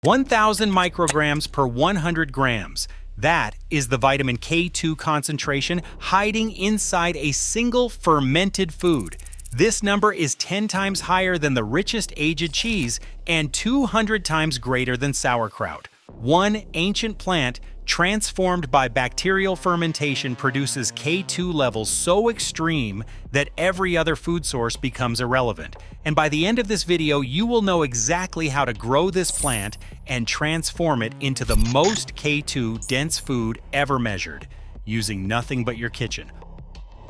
1,000 micrograms per 100 grams. That is the vitamin K2 concentration hiding inside a single fermented food. This number is 10 times higher than the richest aged cheese and 200 times greater than sauerkraut. One ancient plant transformed by bacterial fermentation produces K2 levels so extreme that every other food source becomes irrelevant. And by the end of this video, you will know exactly how to grow this plant and transform it into the most K2 dense food ever measured, using nothing but your kitchen.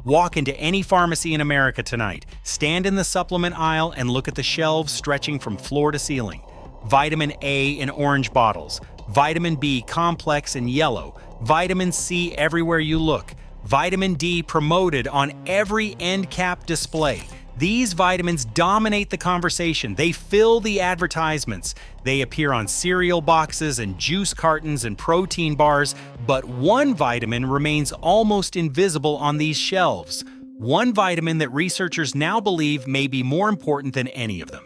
Walk into any pharmacy in America tonight, stand in the supplement aisle and look at the shelves stretching from floor to ceiling. Vitamin A in orange bottles, vitamin B complex in yellow, vitamin C everywhere you look, vitamin D promoted on every end cap display. These vitamins dominate the conversation. They fill the advertisements. They appear on cereal boxes and juice cartons and protein bars, but one vitamin remains almost invisible on these shelves. One vitamin that researchers now believe may be more important than any of them.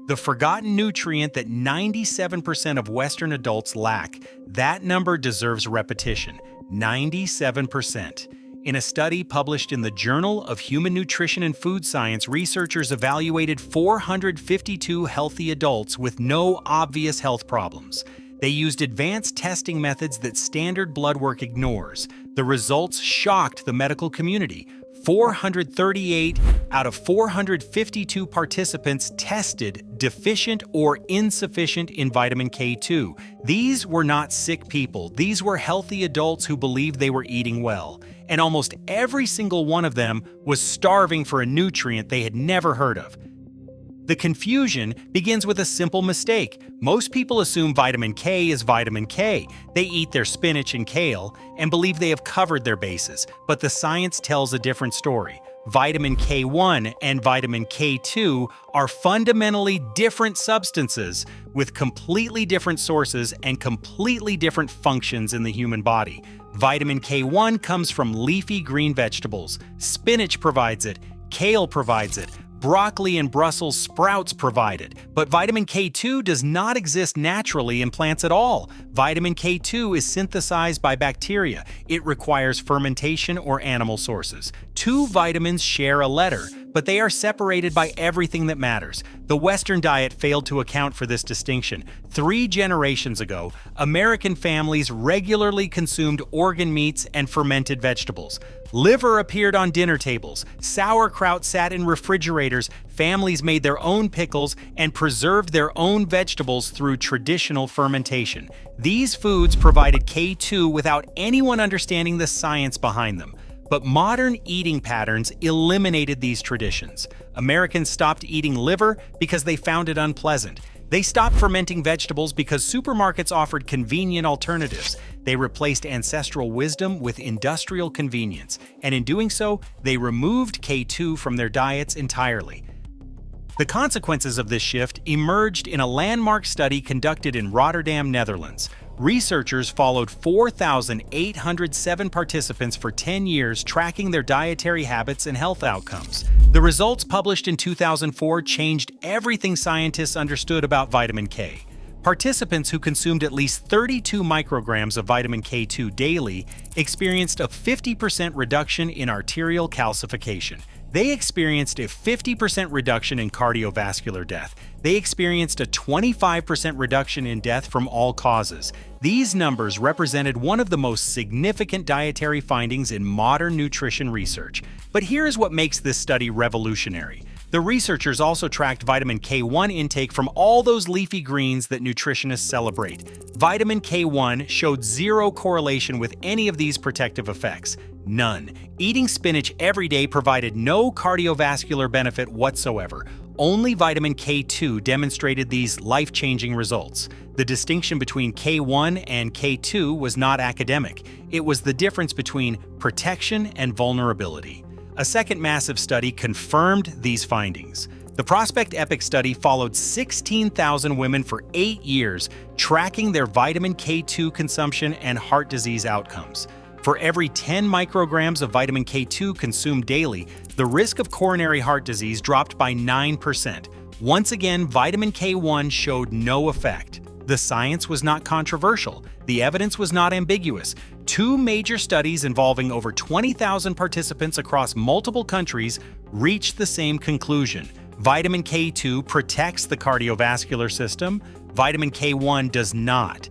The forgotten nutrient that 97% of Western adults lack. That number deserves repetition. 97%. In a study published in the Journal of Human Nutrition and Food Science, researchers evaluated 452 healthy adults with no obvious health problems. They used advanced testing methods that standard blood work ignores. The results shocked the medical community. 438 out of 452 participants tested deficient or insufficient in vitamin K2. These were not sick people. These were healthy adults who believed they were eating well. And almost every single one of them was starving for a nutrient they had never heard of. The confusion begins with a simple mistake. Most people assume vitamin K is vitamin K. They eat their spinach and kale and believe they have covered their bases, but the science tells a different story. Vitamin K1 and vitamin K2 are fundamentally different substances with completely different sources and completely different functions in the human body. Vitamin K1 comes from leafy green vegetables. Spinach provides it, kale provides it, broccoli and Brussels sprouts provide it, but vitamin K2 does not exist naturally in plants at all. Vitamin K2 is synthesized by bacteria. It requires fermentation or animal sources. Two vitamins share a letter, but they are separated by everything that matters. The Western diet failed to account for this distinction. 3 generations ago, American families regularly consumed organ meats and fermented vegetables. Liver appeared on dinner tables, sauerkraut sat in refrigerators, families made their own pickles and preserved their own vegetables through traditional fermentation. These foods provided K2 without anyone understanding the science behind them. But modern eating patterns eliminated these traditions. Americans stopped eating liver because they found it unpleasant. They stopped fermenting vegetables because supermarkets offered convenient alternatives. They replaced ancestral wisdom with industrial convenience, and in doing so, they removed K2 from their diets entirely. The consequences of this shift emerged in a landmark study conducted in Rotterdam, Netherlands. Researchers followed 4,807 participants for 10 years, tracking their dietary habits and health outcomes. The results, published in 2004, changed everything scientists understood about vitamin K. Participants who consumed at least 32 micrograms of vitamin K2 daily experienced a 50% reduction in arterial calcification. They experienced a 50% reduction in cardiovascular death. They experienced a 25% reduction in death from all causes. These numbers represented one of the most significant dietary findings in modern nutrition research. But here's what makes this study revolutionary. The researchers also tracked vitamin K1 intake from all those leafy greens that nutritionists celebrate. Vitamin K1 showed zero correlation with any of these protective effects. None. Eating spinach every day provided no cardiovascular benefit whatsoever. Only vitamin K2 demonstrated these life-changing results. The distinction between K1 and K2 was not academic. It was the difference between protection and vulnerability. A second massive study confirmed these findings. The Prospect Epic study followed 16,000 women for 8 years, tracking their vitamin K2 consumption and heart disease outcomes. For every 10 micrograms of vitamin K2 consumed daily, the risk of coronary heart disease dropped by 9%. Once again, vitamin K1 showed no effect. The science was not controversial. The evidence was not ambiguous. Two major studies involving over 20,000 participants across multiple countries reached the same conclusion. Vitamin K2 protects the cardiovascular system. Vitamin K1 does not.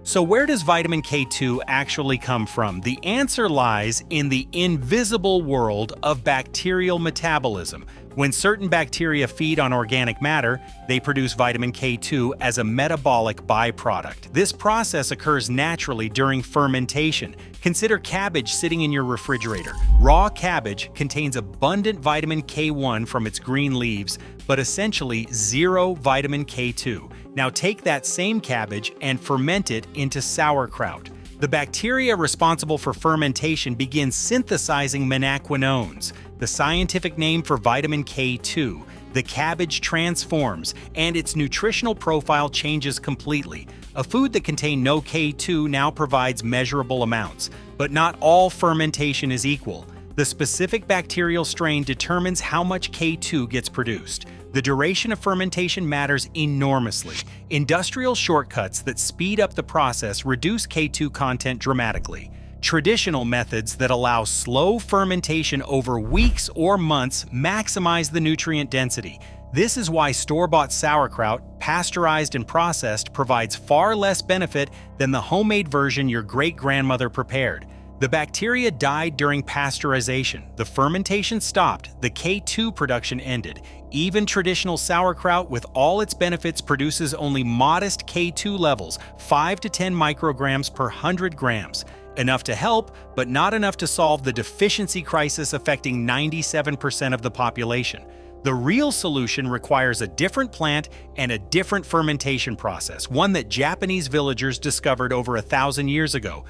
So where does vitamin K2 actually come from? The answer lies in the invisible world of bacterial metabolism. When certain bacteria feed on organic matter, they produce vitamin K2 as a metabolic byproduct. This process occurs naturally during fermentation. Consider cabbage sitting in your refrigerator. Raw cabbage contains abundant vitamin K1 from its green leaves, but essentially zero vitamin K2. Now take that same cabbage and ferment it into sauerkraut. The bacteria responsible for fermentation begin synthesizing menaquinones, the scientific name for vitamin K2. The cabbage transforms, and its nutritional profile changes completely. A food that contained no K2 now provides measurable amounts, but not all fermentation is equal. The specific bacterial strain determines how much K2 gets produced. The duration of fermentation matters enormously. Industrial shortcuts that speed up the process reduce K2 content dramatically. Traditional methods that allow slow fermentation over weeks or months maximize the nutrient density. This is why store-bought sauerkraut, pasteurized and processed, provides far less benefit than the homemade version your great-grandmother prepared. The bacteria died during pasteurization. The fermentation stopped. The K2 production ended. Even traditional sauerkraut, with all its benefits, produces only modest K2 levels, 5 to 10 micrograms per 100 grams. Enough to help, but not enough to solve the deficiency crisis affecting 97% of the population. The real solution requires a different plant and a different fermentation process, one that Japanese villagers discovered over 1,000 years ago.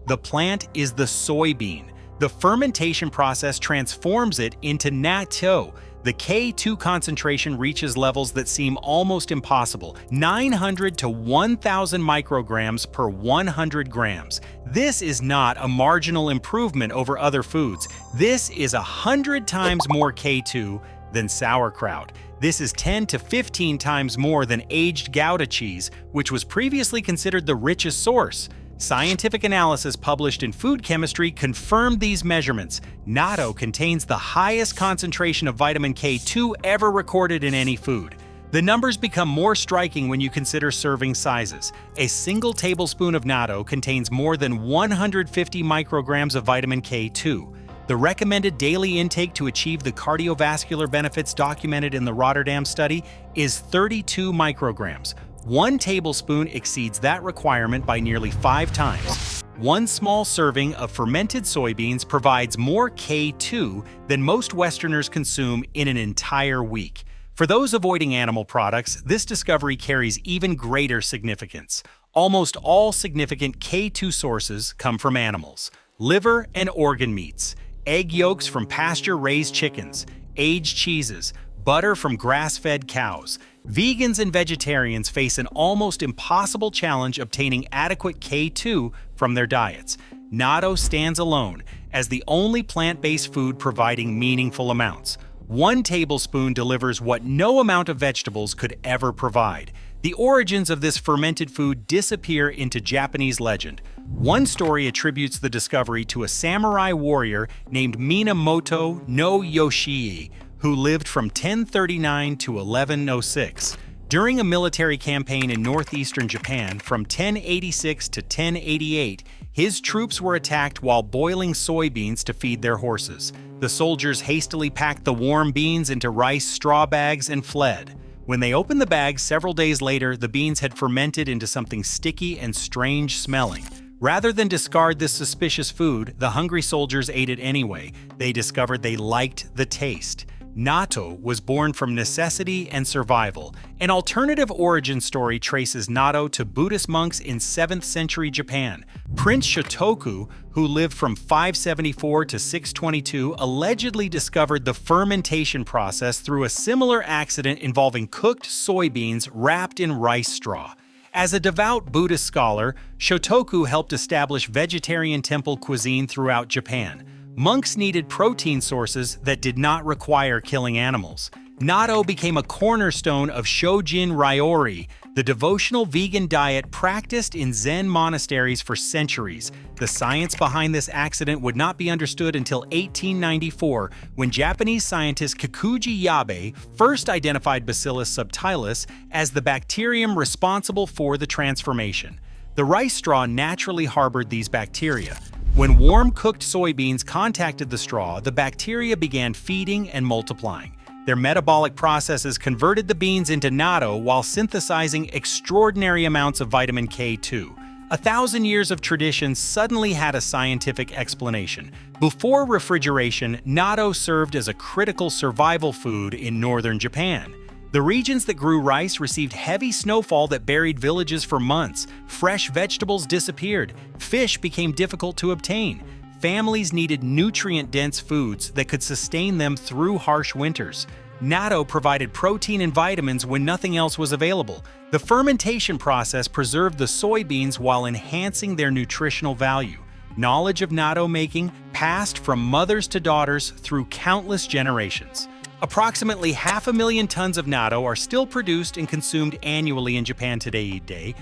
The plant is the soybean. The fermentation process transforms it into natto. The K2 concentration reaches levels that seem almost impossible, 900 to 1,000 micrograms per 100 grams. This is not a marginal improvement over other foods. This is 100 times more K2 than sauerkraut. This is 10 to 15 times more than aged Gouda cheese, which was previously considered the richest source. Scientific analysis published in Food Chemistry confirmed these measurements. Natto contains the highest concentration of vitamin K2 ever recorded in any food. The numbers become more striking when you consider serving sizes. A single tablespoon of natto contains more than 150 micrograms of vitamin K2. The recommended daily intake to achieve the cardiovascular benefits documented in the Rotterdam Study is 32 micrograms. 1 tablespoon exceeds that requirement by nearly 5 times. One small serving of fermented soybeans provides more K2 than most Westerners consume in an entire week. For those avoiding animal products, this discovery carries even greater significance. Almost all significant K2 sources come from animals: liver and organ meats, egg yolks from pasture-raised chickens, aged cheeses, butter from grass-fed cows. Vegans and vegetarians face an almost impossible challenge obtaining adequate K2 from their diets. Natto stands alone as the only plant-based food providing meaningful amounts. 1 tablespoon delivers what no amount of vegetables could ever provide. The origins of this fermented food disappear into Japanese legend. One story attributes the discovery to a samurai warrior named Minamoto no Yoshii, who lived from 1039 to 1106. During a military campaign in northeastern Japan from 1086 to 1088, his troops were attacked while boiling soybeans to feed their horses. The soldiers hastily packed the warm beans into rice straw bags and fled. When they opened the bags several days later, the beans had fermented into something sticky and strange smelling. Rather than discard this suspicious food, the hungry soldiers ate it anyway. They discovered they liked the taste. Natto was born from necessity and survival. An alternative origin story traces natto to Buddhist monks in 7th century Japan. Prince Shotoku, who lived from 574 to 622, allegedly discovered the fermentation process through a similar accident involving cooked soybeans wrapped in rice straw. As a devout Buddhist scholar, Shotoku helped establish vegetarian temple cuisine throughout Japan. Monks needed protein sources that did not require killing animals. natto became a cornerstone of Shojin Ryori, the devotional vegan diet practiced in Zen monasteries for centuries. The science behind this accident would not be understood until 1894, when Japanese scientist Kikuji Yabe first identified Bacillus subtilis as the bacterium responsible for the transformation. The rice straw naturally harbored these bacteria. When warm-cooked soybeans contacted the straw, the bacteria began feeding and multiplying. Their metabolic processes converted the beans into natto while synthesizing extraordinary amounts of vitamin K2. 1,000 years of tradition suddenly had a scientific explanation. Before refrigeration, natto served as a critical survival food in northern Japan. The regions that grew rice received heavy snowfall that buried villages for months. Fresh vegetables disappeared. Fish became difficult to obtain. Families needed nutrient-dense foods that could sustain them through harsh winters. Natto provided protein and vitamins when nothing else was available. The fermentation process preserved the soybeans while enhancing their nutritional value. Knowledge of natto making passed from mothers to daughters through countless generations. Approximately 500,000 tons of natto are still produced and consumed annually in Japan today.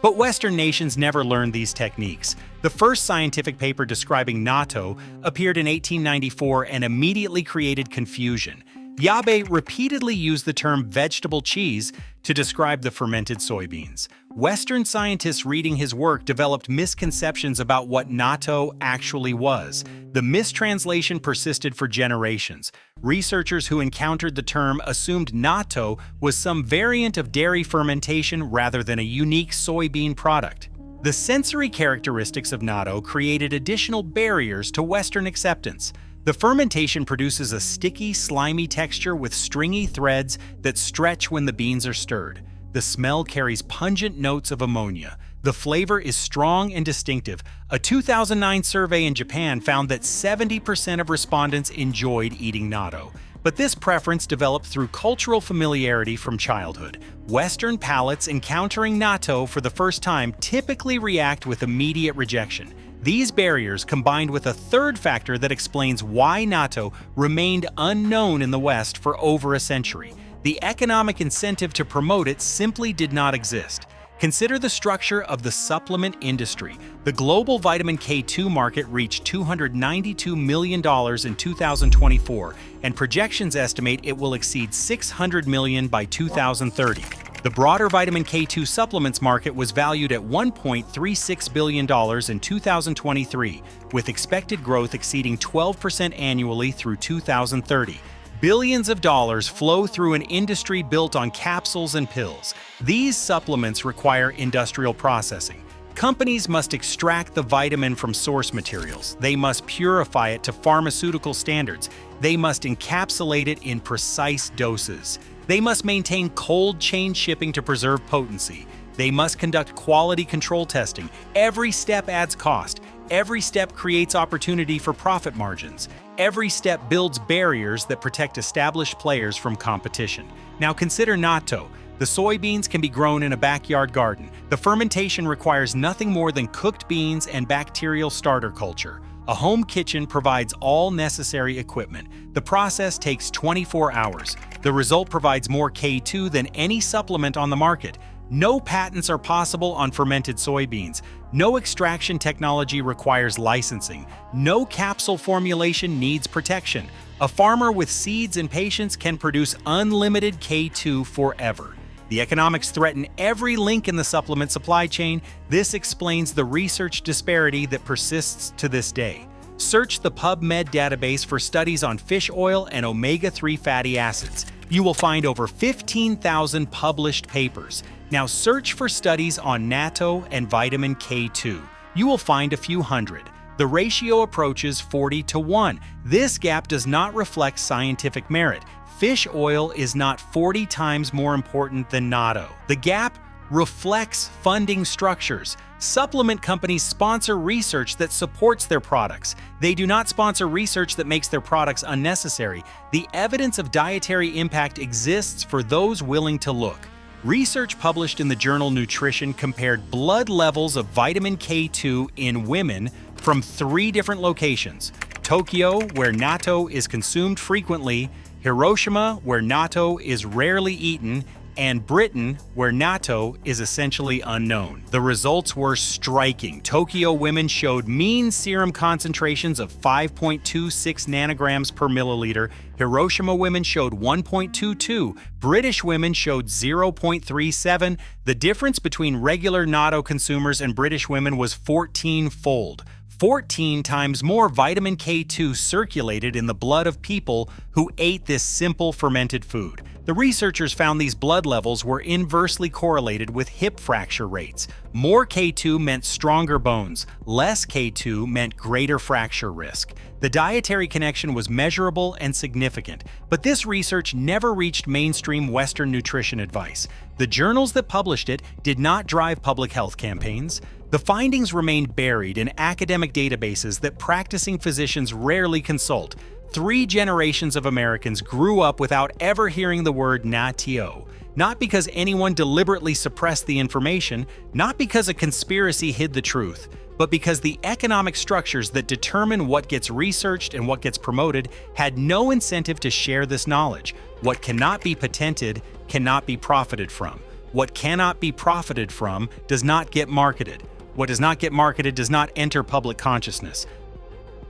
But Western nations never learned these techniques. The first scientific paper describing natto appeared in 1894 and immediately created confusion. Yabe repeatedly used the term vegetable cheese to describe the fermented soybeans. Western scientists reading his work developed misconceptions about what natto actually was. The mistranslation persisted for generations. Researchers who encountered the term assumed natto was some variant of dairy fermentation rather than a unique soybean product. The sensory characteristics of natto created additional barriers to Western acceptance. The fermentation produces a sticky, slimy texture with stringy threads that stretch when the beans are stirred. The smell carries pungent notes of ammonia. The flavor is strong and distinctive. A 2009 survey in Japan found that 70% of respondents enjoyed eating natto. But this preference developed through cultural familiarity from childhood. Western palates encountering natto for the first time typically react with immediate rejection. These barriers, combined with a third factor that explains why natto remained unknown in the West for over a century. The economic incentive to promote it simply did not exist. Consider the structure of the supplement industry. The global vitamin K2 market reached $292 million in 2024, and projections estimate it will exceed $600 million by 2030. The broader vitamin K2 supplements market was valued at $1.36 billion in 2023, with expected growth exceeding 12% annually through 2030. Billions of dollars flow through an industry built on capsules and pills. These supplements require industrial processing. Companies must extract the vitamin from source materials. They must purify it to pharmaceutical standards. They must encapsulate it in precise doses. They must maintain cold chain shipping to preserve potency. They must conduct quality control testing. Every step adds cost. Every step creates opportunity for profit margins. Every step builds barriers that protect established players from competition. Now consider natto. The soybeans can be grown in a backyard garden. The fermentation requires nothing more than cooked beans and bacterial starter culture. A home kitchen provides all necessary equipment. The process takes 24 hours. The result provides more K2 than any supplement on the market. No patents are possible on fermented soybeans. No extraction technology requires licensing. No capsule formulation needs protection. A farmer with seeds and patience can produce unlimited K2 forever. The economics threaten every link in the supplement supply chain. This explains the research disparity that persists to this day. Search the PubMed database for studies on fish oil and omega-3 fatty acids. You will find over 15,000 published papers. Now search for studies on natto and vitamin K2. You will find a few hundred. The ratio approaches 40-1. This gap does not reflect scientific merit. Fish oil is not 40 times more important than natto. The gap reflects funding structures. Supplement companies sponsor research that supports their products. They do not sponsor research that makes their products unnecessary. The evidence of dietary impact exists for those willing to look. Research published in the journal Nutrition compared blood levels of vitamin K2 in women from 3 different locations: Tokyo, where natto is consumed frequently; Hiroshima, where natto is rarely eaten, and Britain, where natto is essentially unknown. The results were striking. Tokyo women showed mean serum concentrations of 5.26 nanograms per milliliter. Hiroshima women showed 1.22. British women showed 0.37. The difference between regular natto consumers and British women was 14-fold. 14 times more vitamin K2 circulated in the blood of people who ate this simple fermented food. The researchers found these blood levels were inversely correlated with hip fracture rates. More K2 meant stronger bones, less K2 meant greater fracture risk. The dietary connection was measurable and significant, but this research never reached mainstream Western nutrition advice. The journals that published it did not drive public health campaigns. The findings remained buried in academic databases that practicing physicians rarely consult. 3 generations of Americans grew up without ever hearing the word natto. Not because anyone deliberately suppressed the information, not because a conspiracy hid the truth, but because the economic structures that determine what gets researched and what gets promoted had no incentive to share this knowledge. What cannot be patented cannot be profited from. What cannot be profited from does not get marketed. What does not get marketed does not enter public consciousness.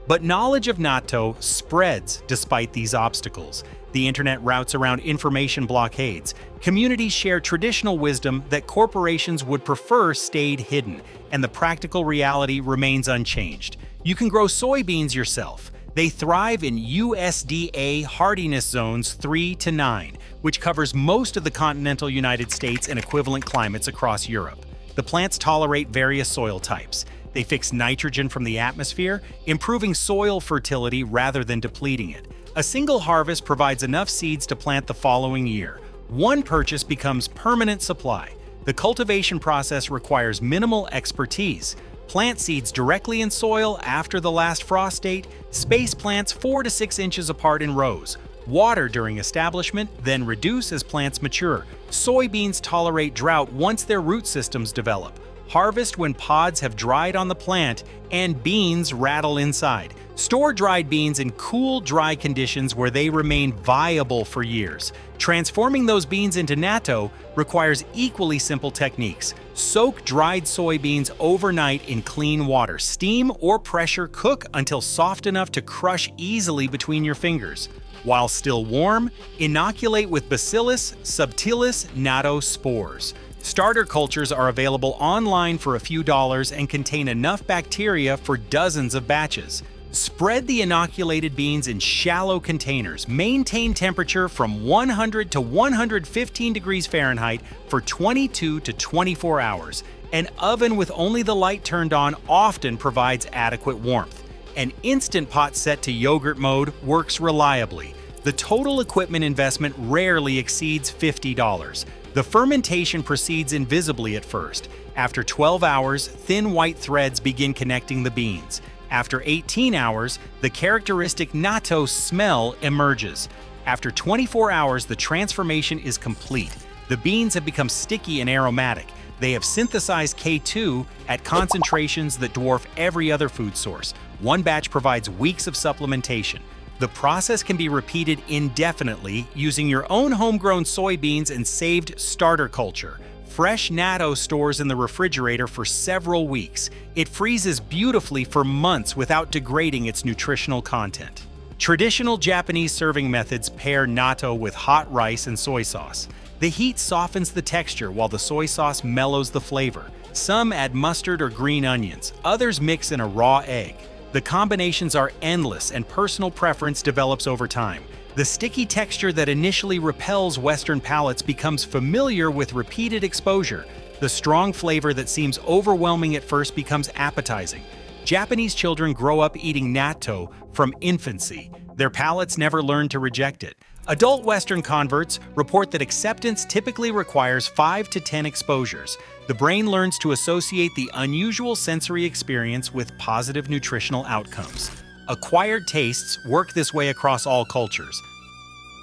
But knowledge of natto spreads despite these obstacles. The internet routes around information blockades. Communities share traditional wisdom that corporations would prefer stayed hidden, and the practical reality remains unchanged. You can grow soybeans yourself. They thrive in USDA hardiness zones 3 to 9, which covers most of the continental United States and equivalent climates across Europe. The plants tolerate various soil types. They fix nitrogen from the atmosphere, improving soil fertility rather than depleting it. A single harvest provides enough seeds to plant the following year. One purchase becomes permanent supply. The cultivation process requires minimal expertise. Plant seeds directly in soil after the last frost date. Space plants 4 to 6 inches apart in rows. Water during establishment, then reduce as plants mature. Soybeans tolerate drought once their root systems develop. Harvest when pods have dried on the plant and beans rattle inside. Store dried beans in cool, dry conditions where they remain viable for years. Transforming those beans into natto requires equally simple techniques. Soak dried soybeans overnight in clean water. Steam or pressure cook until soft enough to crush easily between your fingers. While still warm, inoculate with Bacillus subtilis natto spores. Starter cultures are available online for a few dollars and contain enough bacteria for dozens of batches. Spread the inoculated beans in shallow containers. Maintain temperature from 100 to 115 degrees Fahrenheit for 22 to 24 hours. An oven with only the light turned on often provides adequate warmth. An instant pot set to yogurt mode works reliably. The total equipment investment rarely exceeds $50. The fermentation proceeds invisibly at first. After 12 hours, thin white threads begin connecting the beans. After 18 hours, the characteristic natto smell emerges. After 24 hours, the transformation is complete. The beans have become sticky and aromatic. They have synthesized K2 at concentrations that dwarf every other food source. One batch provides weeks of supplementation. The process can be repeated indefinitely using your own homegrown soybeans and saved starter culture. Fresh natto stores in the refrigerator for several weeks. It freezes beautifully for months without degrading its nutritional content. Traditional Japanese serving methods pair natto with hot rice and soy sauce. The heat softens the texture while the soy sauce mellows the flavor. Some add mustard or green onions, others mix in a raw egg. The combinations are endless and personal preference develops over time. The sticky texture that initially repels Western palates becomes familiar with repeated exposure. The strong flavor that seems overwhelming at first becomes appetizing. Japanese children grow up eating natto from infancy. Their palates never learn to reject it. Adult Western converts report that acceptance typically requires 5 to 10 exposures. The brain learns to associate the unusual sensory experience with positive nutritional outcomes. Acquired tastes work this way across all cultures.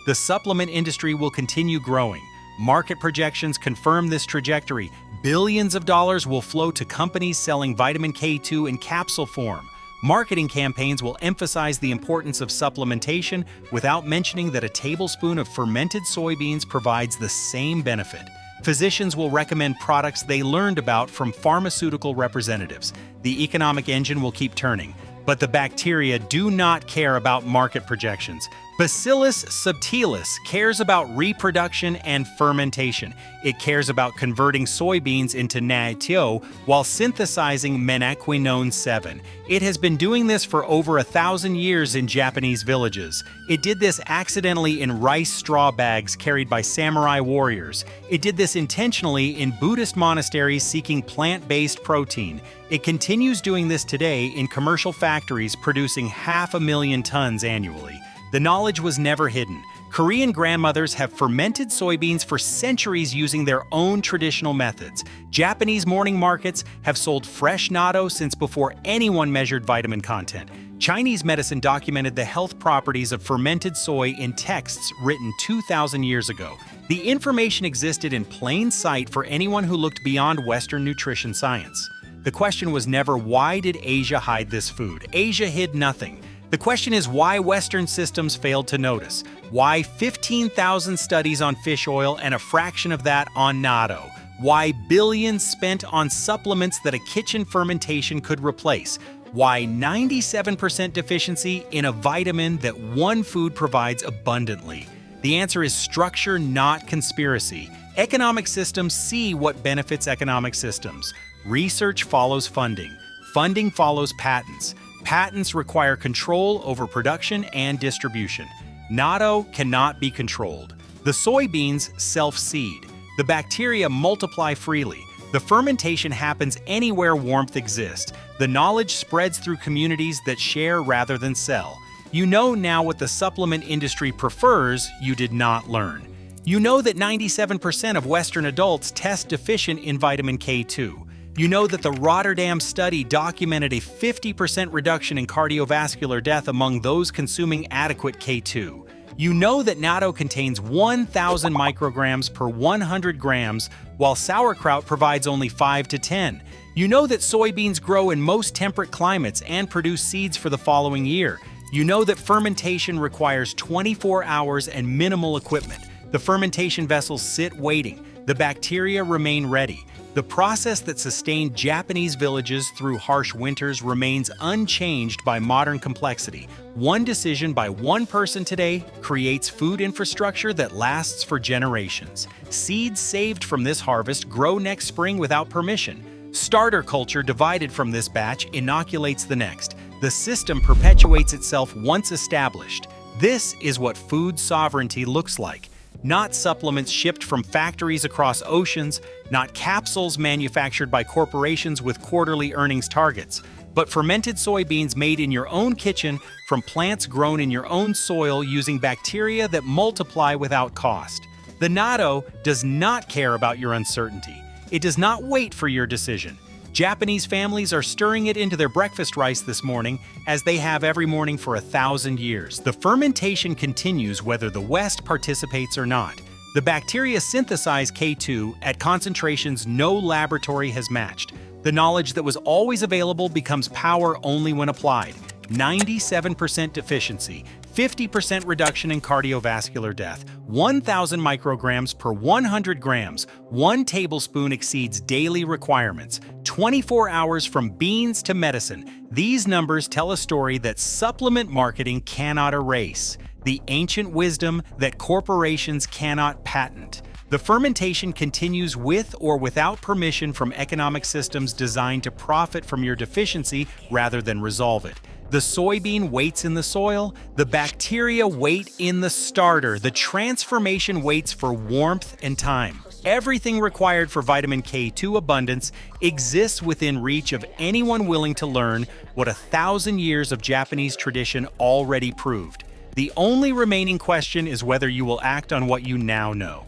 The supplement industry will continue growing. Market projections confirm this trajectory. Billions of dollars will flow to companies selling vitamin K2 in capsule form. Marketing campaigns will emphasize the importance of supplementation without mentioning that a tablespoon of fermented soybeans provides the same benefit. Physicians will recommend products they learned about from pharmaceutical representatives. The economic engine will keep turning, but the bacteria do not care about market projections. Bacillus subtilis cares about reproduction and fermentation. It cares about converting soybeans into natto while synthesizing menaquinone 7. It has been doing this for over 1,000 years in Japanese villages. It did this accidentally in rice straw bags carried by samurai warriors. It did this intentionally in Buddhist monasteries seeking plant-based protein. It continues doing this today in commercial factories producing 500,000 tons annually. The knowledge was never hidden. Korean grandmothers have fermented soybeans for centuries using their own traditional methods. Japanese morning markets have sold fresh natto since before anyone measured vitamin content. Chinese medicine documented the health properties of fermented soy in texts written 2,000 years ago. The information existed in plain sight for anyone who looked beyond Western nutrition science. The question was never, why did Asia hide this food? Asia hid nothing. The question is why Western systems failed to notice. Why 15,000 studies on fish oil and a fraction of that on natto? Why billions spent on supplements that a kitchen fermentation could replace? Why 97% deficiency in a vitamin that one food provides abundantly? The answer is structure, not conspiracy. Economic systems see what benefits economic systems. Research follows funding. Funding follows patents. Patents require control over production and distribution. Natto cannot be controlled. The soybeans self-seed. The bacteria multiply freely. The fermentation happens anywhere warmth exists. The knowledge spreads through communities that share rather than sell. You know now what the supplement industry prefers you did not learn. You know that 97% of Western adults test deficient in vitamin K2. You know that the Rotterdam Study documented a 50% reduction in cardiovascular death among those consuming adequate K2. You know that natto contains 1,000 micrograms per 100 grams, while sauerkraut provides only 5 to 10. You know that soybeans grow in most temperate climates and produce seeds for the following year. You know that fermentation requires 24 hours and minimal equipment. The fermentation vessels sit waiting. The bacteria remain ready. The process that sustained Japanese villages through harsh winters remains unchanged by modern complexity. One decision by one person today creates food infrastructure that lasts for generations. Seeds saved from this harvest grow next spring without permission. Starter culture divided from this batch inoculates the next. The system perpetuates itself once established. This is what food sovereignty looks like. Not supplements shipped from factories across oceans, not capsules manufactured by corporations with quarterly earnings targets, but fermented soybeans made in your own kitchen from plants grown in your own soil using bacteria that multiply without cost. The natto does not care about your uncertainty. It does not wait for your decision. Japanese families are stirring it into their breakfast rice this morning, as they have every morning for 1,000 years. The fermentation continues whether the West participates or not. The bacteria synthesize K2 at concentrations no laboratory has matched. The knowledge that was always available becomes power only when applied. 97% deficiency, 50% reduction in cardiovascular death, 1,000 micrograms per 100 grams, 1 tablespoon exceeds daily requirements, 24 hours from beans to medicine. These numbers tell a story that supplement marketing cannot erase, the ancient wisdom that corporations cannot patent. The fermentation continues with or without permission from economic systems designed to profit from your deficiency rather than resolve it. The soybean waits in the soil, the bacteria wait in the starter, the transformation waits for warmth and time. Everything required for vitamin K2 abundance exists within reach of anyone willing to learn what 1,000 years of Japanese tradition already proved. The only remaining question is whether you will act on what you now know.